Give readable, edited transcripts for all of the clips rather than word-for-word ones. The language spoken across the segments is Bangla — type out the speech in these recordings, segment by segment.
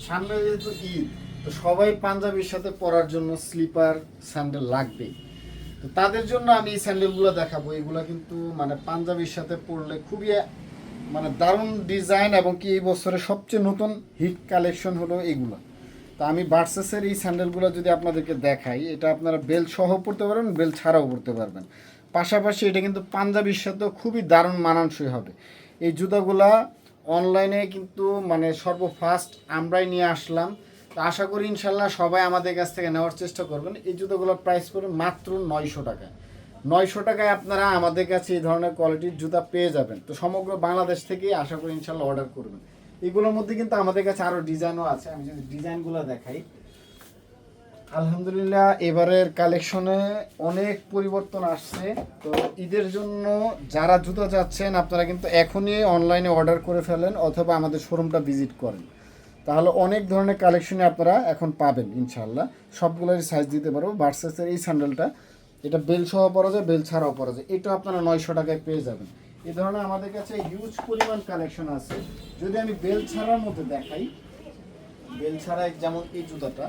সামনে যেহেতু ঈদ, তো সবাই পাঞ্জাবির সাথে পরার জন্য স্লিপার স্যান্ডেল লাগবেই। তো তাদের জন্য আমি এই স্যান্ডেলগুলো দেখাবো। এগুলো কিন্তু মানে পাঞ্জাবির সাথে পরলে খুবই মানে দারুণ ডিজাইন, এবং কি এই বছরের সবচেয়ে নতুন হিট কালেকশন হলো এগুলো। তো আমি ভার্সেসের এই স্যান্ডেলগুলো যদি আপনাদেরকে দেখাই, এটা আপনারা বেল্ট সহ পরতে পারবেন, বেল্ট ছাড়াও পরতে পারবেন। পাশাপাশি এটা কিন্তু পাঞ্জাবির সাথেও খুবই দারুণ মানানসই হবে। এই জুতাগুলা অনলাইনে কিন্তু মানে সর্বফার্স্ট আমরাই নিয়ে আসলাম। তো আশা করি ইনশাল্লাহ সবাই আমাদের কাছ থেকে নেওয়ার চেষ্টা করবেন। এই জুতোগুলোর প্রাইস পড়বে মাত্র 900 টাকা। 900 টাকায় আপনারা আমাদের কাছে এই ধরনের কোয়ালিটির জুতা পেয়ে যাবেন। তো সমগ্র বাংলাদেশ থেকেই আশা করি ইনশাল্লাহ অর্ডার করবেন। এগুলোর মধ্যে কিন্তু আমাদের কাছে আরও ডিজাইনও আছে, আমি যদি ডিজাইনগুলো দেখাই। আলহামদুলিল্লাহ এবারের কালেকশনে অনেক পরিবর্তন আসছে। তো ঈদের জন্য যারা জুতো চাচ্ছেন আপনারা কিন্তু এখনই অনলাইনে অর্ডার করে ফেলেন, অথবা আমাদের শোরুমটা ভিজিট করেন, তাহলে অনেক ধরনের কালেকশনে আপনারা এখন পাবেন ইনশাল্লাহ। সবগুলোরই সাইজ দিতে পারবো। ভার্সেসের এই স্যান্ডেলটা, এটা বেল সহ পরা যায়, বেল ছাড়াও পরা যায়, এটা আপনারা 900 টাকায় পেয়ে যাবেন। এই ধরনের আমাদের কাছে হিউজ পরিমাণ কালেকশন আছে। যদি আমি বেল ছাড়ার মধ্যে দেখাই, বেল ছাড়া যেমন এই জুতাটা,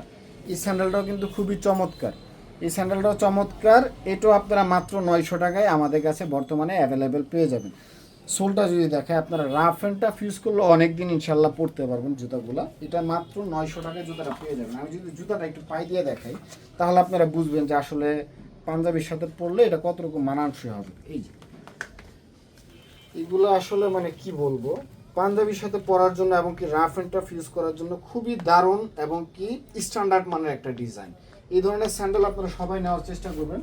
এই স্যান্ডেলটাও কিন্তু খুবই চমৎকার। এই স্যান্ডেলটাও চমৎকার, এটাও আপনারা মাত্র 900 টাকায় আমাদের কাছে বর্তমানে অ্যাভেলেবেল পেয়ে যাবেন। সোলটা যদি দেখেন, আপনারা রাফ অ্যান্ড টাফ ইউজ করলে অনেক দিন ইনশাল্লাহ পরতে পারবেন জুতাগুলো। এটা মাত্র 900 টাকায় জুতাটা পেয়ে যাবেন। আমি যদি জুতাটা একটু পাই দিয়ে দেখাই, তাহলে আপনারা বুঝবেন যে আসলে পাঞ্জাবির সাথে পরলে এটা কতটুকু মানানসই হবে। এই যে এগুলো আসলে মানে কি বলবো, পাঞ্জাবির সাথে পরার জন্য এবং কি রাফ অ্যান্ড টাফ ইউজ করার জন্য খুবই দারুণ এবং কি স্ট্যান্ডার্ড মানের একটা ডিজাইন। এই ধরনের স্যান্ডেল আপনারা সবাই নেওয়ার চেষ্টা করবেন।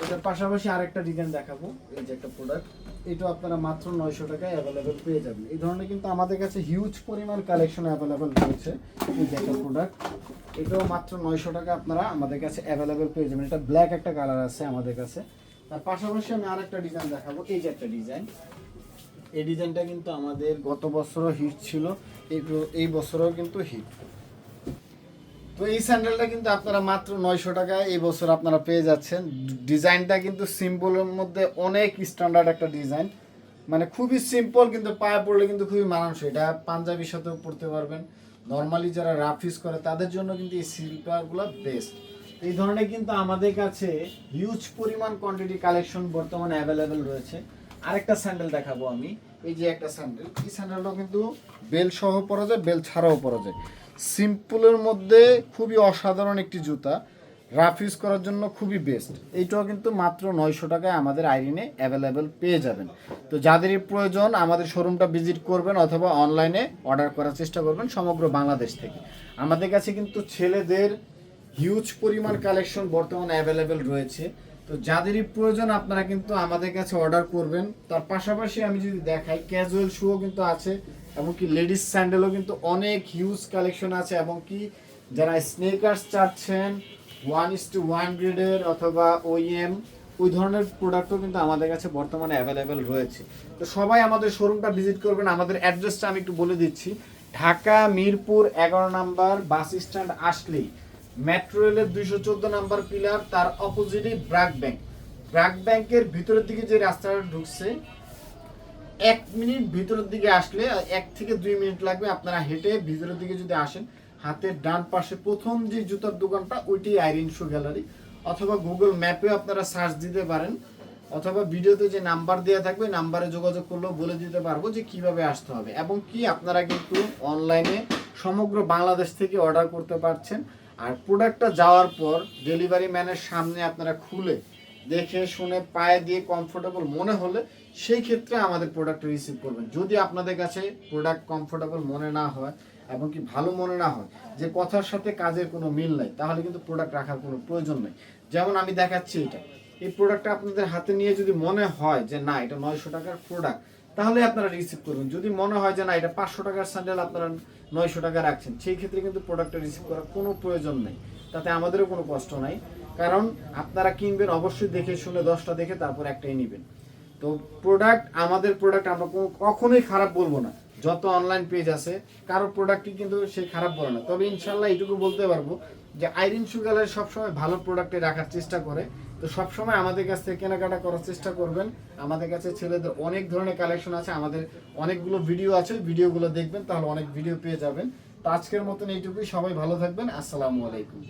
এটার পাশাপাশি আরেকটা ডিজাইন দেখাবো, এই যে একটা প্রোডাক্ট, এটাও আপনারা মাত্র 900 টাকায় অ্যাভেলেবেল পেয়ে যাবেন। এই ধরনের কিন্তু আমাদের কাছে হিউজ পরিমাণ কালেকশন অ্যাভেলেবেল রয়েছে। এই যে একটা প্রোডাক্ট, এটাও মাত্র 900 টাকা আপনারা আমাদের কাছে অ্যাভেলেবেল পেয়ে যাবেন। এটা ব্ল্যাক একটা কালার আছে আমাদের কাছে। তার পাশাপাশি আমি আরেকটা ডিজাইন দেখাবো, এই যে একটা ডিজাইন। এই ডিজাইনটা কিন্তু আমাদের গত বছরও হিট ছিল, এই বছরও কিন্তু হিট। তো এই স্যান্ডেলটা কিন্তু আপনারা মাত্র 900 টাকায় এই বছর আপনারা পেয়ে যাচ্ছেন। ডিজাইনটা কিন্তু সিম্পলের মধ্যে অনেক স্ট্যান্ডার্ড একটা ডিজাইন, মানে খুবই সিম্পল, কিন্তু পায়ে পড়লে কিন্তু খুবই মানানসই। এটা পাঞ্জাবির সাথেও পড়তে পারবেন। নর্মালি যারা রাফ ইউজ করে তাদের জন্য কিন্তু এই স্লিপারগুলো বেস্ট। এই ধরনের কিন্তু আমাদের কাছে হিউজ পরিমাণ কোয়ান্টিটি কালেকশন বর্তমানে অ্যাভেলেবেল রয়েছে। আরেকটা স্যান্ডেল দেখাবো আমি, এই যে একটা স্যান্ডেল। এই স্যান্ডেলটাও কিন্তু বেল সহ পরা যায়, বেল ছাড়াও পরা যায়। সিম্পলের মধ্যে খুবই অসাধারণ একটি জুতা, রাফ ইউজ করার জন্য খুবই বেস্ট। এইটাও কিন্তু মাত্র 900 টাকায় আমাদের আইরিনে অ্যাভেলেবেল পেয়ে যাবেন। তো যাদেরই প্রয়োজন আমাদের শোরুমটা ভিজিট করবেন, অথবা অনলাইনে অর্ডার করার চেষ্টা করবেন সমগ্র বাংলাদেশ থেকে। আমাদের কাছে কিন্তু ছেলেদের হিউজ পরিমাণ কালেকশন বর্তমানে অ্যাভেলেবেল রয়েছে। তো যাদেরই প্রয়োজন আপনারা কিন্তু আমাদের কাছে অর্ডার করবেন। তার পাশাপাশি আমি যদি দেখাই, ক্যাজুয়াল শুও কিন্তু আছে, এবং কি লেডিস স্যান্ডেলও কিন্তু অনেক হিউজ কালেকশন আছে। এবং কি যারা স্নেকার্স চাচ্ছেন 1:1 গ্রেডের অথবা ওইএম, ওই ধরনের প্রোডাক্টও কিন্তু আমাদের কাছে বর্তমানে অ্যাভেলেবেল রয়েছে। তো সবাই আমাদের শোরুমটা ভিজিট করবেন। আমাদের অ্যাড্রেসটা আমি একটু বলে দিচ্ছি, Dhaka Mirpur 11 number bus stand আসলেই মেট্রো রেলের 214 নাম্বার পিলার, তার অপোজিটে ব্র্যাক ব্যাংক। ব্র্যাক ব্যাংকের ভিতরের দিকে যে রাস্তাটা ঢুকছে, 1 মিনিট ভিতরের দিকে আসলে 1 থেকে 2 মিনিট লাগবে। আপনারা হেঁটে ভিতরের দিকে যদি আসেন, হাতের ডান পাশে প্রথম যে জুতার দোকানটা, ওইটি আইরিন শু গ্যালারি। অথবা গুগল ম্যাপেও আপনারা সার্চ দিতে পারেন, অথবা ভিডিওতে যে নাম্বার দেওয়া থাকবে নাম্বারে যোগাযোগ করলেও বলে দিতে পারবো যে কিভাবে আসতে হবে। এবং কি আপনারা কিন্তু অনলাইনে সমগ্র বাংলাদেশ থেকে অর্ডার করতে পারছেন। আর প্রোডাক্টটা যাওয়ার পর ডেলিভারি ম্যানের সামনে আপনারা খুলে দেখে শুনে পায়ে দিয়ে কমফোর্টেবল মনে হলে সেই ক্ষেত্রে আমাদের প্রোডাক্ট রিসিভ করবেন। যদি আপনাদের কাছে প্রোডাক্ট কমফোর্টেবল মনে না হয় এবং কি ভালো মনে না হয়, যে কথার সাথে কাজের কোনো মিল নাই, তাহলে কিন্তু প্রোডাক্ট রাখার কোনো প্রয়োজন নেই। যেমন আমি দেখাচ্ছি এটা, এই প্রোডাক্টটা আপনাদের হাতে নিয়ে যদি মনে হয় যে না এটা 900 টাকার প্রোডাক্ট, তাহলে আপনারা রিসিভ করবেন। যদি মনে হয় যে না এটা 500 টাকার স্যান্ডেল, আপনারা 900 টাকা রাখছেন, সেই ক্ষেত্রে কিন্তু প্রোডাক্টটা রিসিভ করার কোনো প্রয়োজন নেই। তাতে আমাদেরও কোনো কষ্ট নাই, কারণ আপনারা কিনবেন অবশ্যই দেখে শুনে 10টা দেখে তারপর একটাই নেবেন। তো প্রোডাক্ট, আমাদের প্রোডাক্ট আমরা কখনোই খারাপ বলবো না। যত অনলাইন পেজ আছে কারো প্রোডাক্টই কিন্তু সে খারাপ বলে না। তবে ইনশাল্লাহ এইটুকু বলতে পারবো যে আইরিন শু গ্যালারি সবসময় ভালো প্রোডাক্টে রাখার চেষ্টা করে। তো সবসময় আমাদের কাছ থেকে কেনাকাটা করার চেষ্টা করবেন। আমাদের কাছে ছেলেদের অনেক ধরনের কালেকশন আছে, আমাদের অনেকগুলো ভিডিও আছে, ভিডিওগুলো দেখবেন তাহলে অনেক ভিডিও পেয়ে যাবেন। তো আজকের মতন এইটুকুই, সবাই ভালো থাকবেন, আসসালামু আলাইকুম।